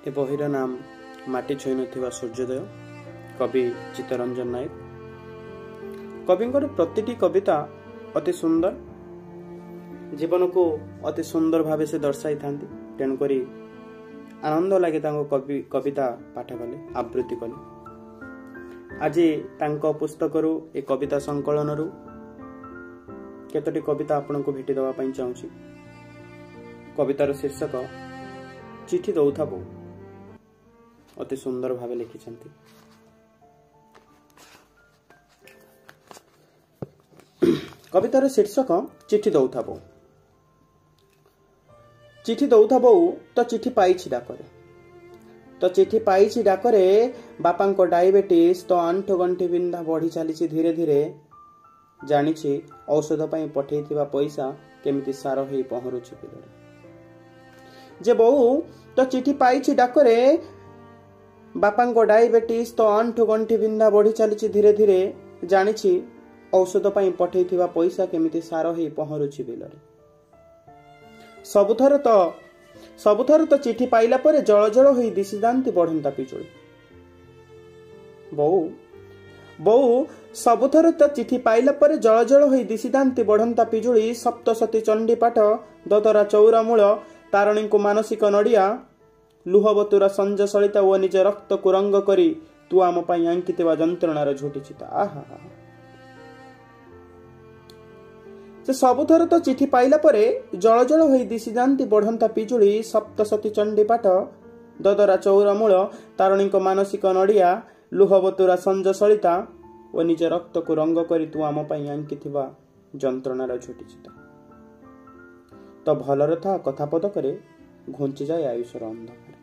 ए बहिर नाम माटी छुई नथिबा सूर्योदय। कवि चित्तरंजन नायक। कविंकर प्रतिटी कविता अति सुंदर, जीवन को अति सुंदर भाव से दर्शाई था। तेणुकरी आनंद लगे कविता पाठ कले, आवृत्ति कले। आज पुस्तक ए कविता संकलन केतोटी कविता आपण को भेटी देवा पई चाहूची। कवितार शीर्षक चिठी दौथा बो, अति सुंदर भाव लिखिछंती। कवितार शीर्षक चिठी दौथा बो। चिठी दौथा बो तो चिठी पाइछि डाकरे, तो चिठी पाइछि डाकरे बापा को डायबिटीज तो आंठु गंठी बिंधा बढ़ी चली धीरे धीरे। जानिछि औषध पाई पठेइथिबा पैसा केमिति सार होई पहरुछि पिलरे। जे बहु तो चिठी पाइछि डाकरे बापा को डायबिटीज तो आंठु गंठी बिंधा बढ़ी चली धीरे धीरे। जानिछि औषध पाई पठेइथिबा पैसा केमिति सार होई पहरुछि बिलरे। सबुथर तो चिठी पाइला परे जळ जळ होई दिसि जांती बढ़ंता पिजुଳି। बहु सबुथर तो चिठी पाइला परे जळ जळ होई दिसि जांती बढ़ंता पिजुଳି। सप्तशती चंडी पाठ ददरा चौरा मूल तारणी को मानसिक नड़िया लुहबतुरा संज सलिता ओ निज रक्त को रंग करी तू आम पाई आंकिथिबा जंत्रणार झोटी चिता। आहा से सबुथर तो चिठी पाइला परे जळ जळ होई दिसि जांती बढ़ंता पिजुଳି। सप्तशती चंडी पाठ ददरा चौरा मूल तारणी को मानसिक नड़िया लुहबतुरा संज सलिता ओ निज रक्त को रंग करी तू आम पाई आंकिथिबा जंत्रणार झोटी चिता। तो भलर था कथा पदकरे घुंची जाए आयुषर अंधकार।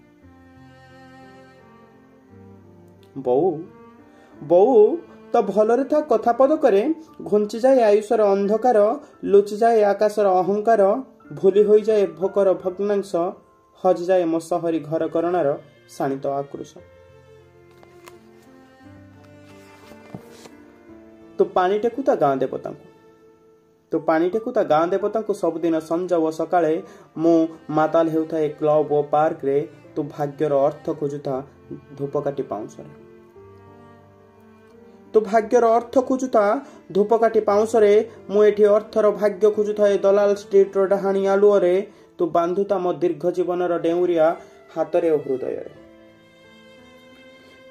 बहु तो भलर था कथा पदकरे घुंची जाए आयुषर अंधकार। लुचि जाए आकाशर अहंकार, भूली होई जाए भोकर भग्नांश। हजि जाए मसहरी घर करणार शाणित आक्रोश। तू पानी टेकुता गाँ देवता को, तू पानी टेकुता गाँ देवता को सबुदिन संज ओ सकाळे। मु माताल हेउथाए क्लब ओ पार्क रे, तू भाग्यर अर्थ खोजुता धूपकाठी पाउंसरे। तू भाग्यर अर्थ खोजुता धूपकाठी पाउंसरे, मु एठी अर्थर भाग्य खोजुथाए दलाल स्ट्रीट रो डहाणी आलुओ रे। तू बांधुता मो दीर्घ जीवनर डेउरिया हातरे ओ हृदय रे।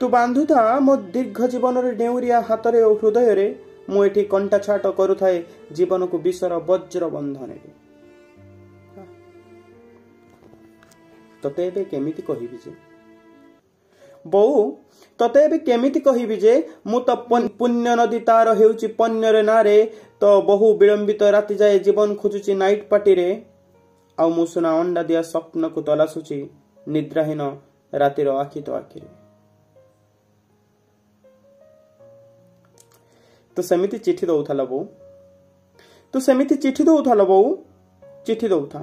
तू बांधुता मो दीर्घ जीवनर डेउरिया हातरे ओ हृदय रे। मु एठी कंटा छाट करुथाए जीवन को विषर वज्र बंधन रे। तते एबे केमिति कहिबि जे बहु, तते एबे केमिति कहिबि जे मु तो पुण्य नदी तार हेउची पन्यर नारे। तो बहु विलंबित राति जाए जीवन खोजुची नाइट पार्टी रे। आ मु सुना अंडा दिया स्वप्न को तलासुची निद्राहीन रातिर आखि तो आखि रे। तो सेमिति चिठी दौथाला बहु, तू सेमिति चिठी दौथाला बहु, चिठी दौथा।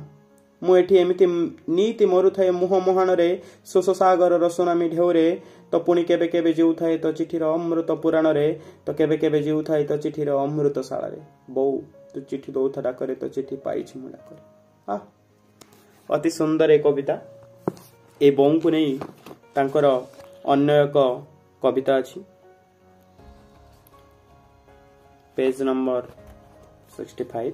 मु एठी एमिति नीति मरुथाए मुह मुहाण रे, शोष सागर रसुनामी ढेउरे। तो पुणी केबे केबे जीउथाए तो चिठीर अमृत पुराण रे, तो केबे केबे जीउथाए तो चिठीर अमृत शाला रे। बहु तू चिठी दौथा डाकरे तो चिठी पाइछि मु डाकरे। अति सुंदर एक कविता। ए बहु को नहीं तांकर अन्य एक कविता अछि, पेज नंबर 65।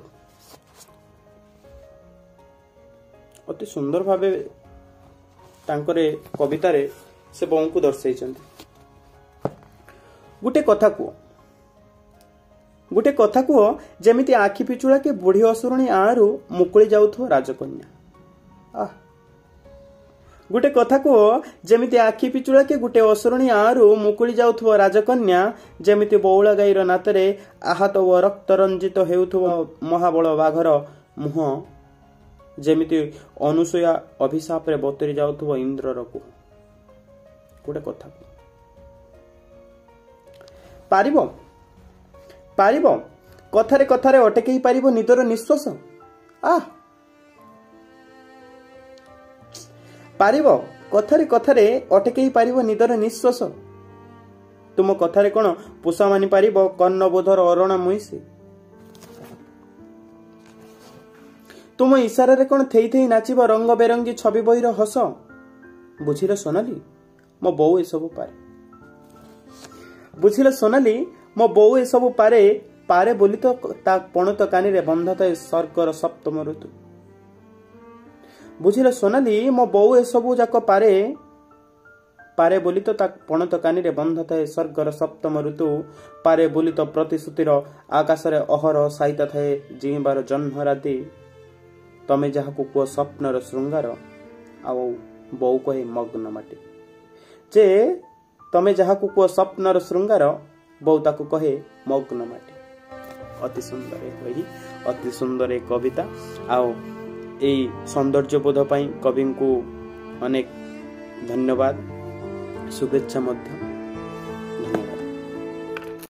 अति सुंदर भावे तांकरे कवितारे से बहु को दर्शाइछन्ति। गुटे कथा कुओ जेमिति आखि पिचुळा के बुढ़ी असुरणी आरू मुकुଳି जाउथो राजकन्या। गुटे कथा कुओ जेमिति आखि पिचुळा के गुटे असुरणी आरू मुकुଳି जाउथो राजकन्या। जेमिति बौला गाईर नातरे आहत व रक्त रंजित हेउथो महाबल बाघर मुह। जेमिति अनुसूया अभिशाप रे बतरी जाउथो इंद्रर कुह। गुटे कथा पारिबो कथारे कथारे अटकेई पारिबो निदर निश्वास। पारिबो कथारे कथारे अटकेई पारिबो निदर निश्वास। तुम कथारे कोन पुषा मानि पारिबो कर्णबोधर अरणा मुइसी। तुम इशारा रे कोन थेई थेई नाचिबो रंग बेरंगी छवि बहिर हस। ବୁଝିଲ ସୋନାଲି, ମୋ ବୋଉ ଏସବୁ ପାରେ। ବୁଝିଲ ସୋନାଲି, ମୋ ବୋଉ ଏସବୁ ପାରେ। ପାରେ ବୋଲି ତ ତା ପଣତ କାନିରେ ବନ୍ଧା ଥାଏ ସ୍ୱର୍ଗର ସପ୍ତମ ଋତୁ। ବୁଝିଲ ସୋନାଲି, ମୋ ବୋଉ ଏସବୁ ଯାକ ପାରେ। ପାରେ ବୋଲି ତ ତା ପଣତ କାନିରେ ବନ୍ଧା ଥାଏ ସ୍ୱର୍ଗର ସପ୍ତମ ଋତୁ। ପାରେ ବୋଲି ତ ପ୍ରତିଶ୍ରୁତିର ଆକାଶରେ ଅହରହ ସାଇତା ଥାଏ ଜିଇଁବାର ଜହ୍ନ ରାତି। ତମେ ଯାହାକୁ କୁହ ସ୍ୱପ୍ନର ଶୃଙ୍ଗାର, ଆଉ ବୋଉ କହେ ମଗ୍ନ ମାଟି। ଯେ ତମେ ଯାହାକୁ କୁହ ସ୍ୱପ୍ନର ଶୃଙ୍ଗାର, ବୋଉ ତାକୁ କହେ ମଗ୍ନ ମାଟି। ଅତି ସୁନ୍ଦର କହି ଅତି ସୁନ୍ଦର କବିତା। ଆଉ ଏଇ ସୌନ୍ଦର୍ଯ୍ୟବୋଧ ପାଇଁ କବିଙ୍କୁ ଅନେକ ଧନ୍ୟବାଦ, शुभेच्छा।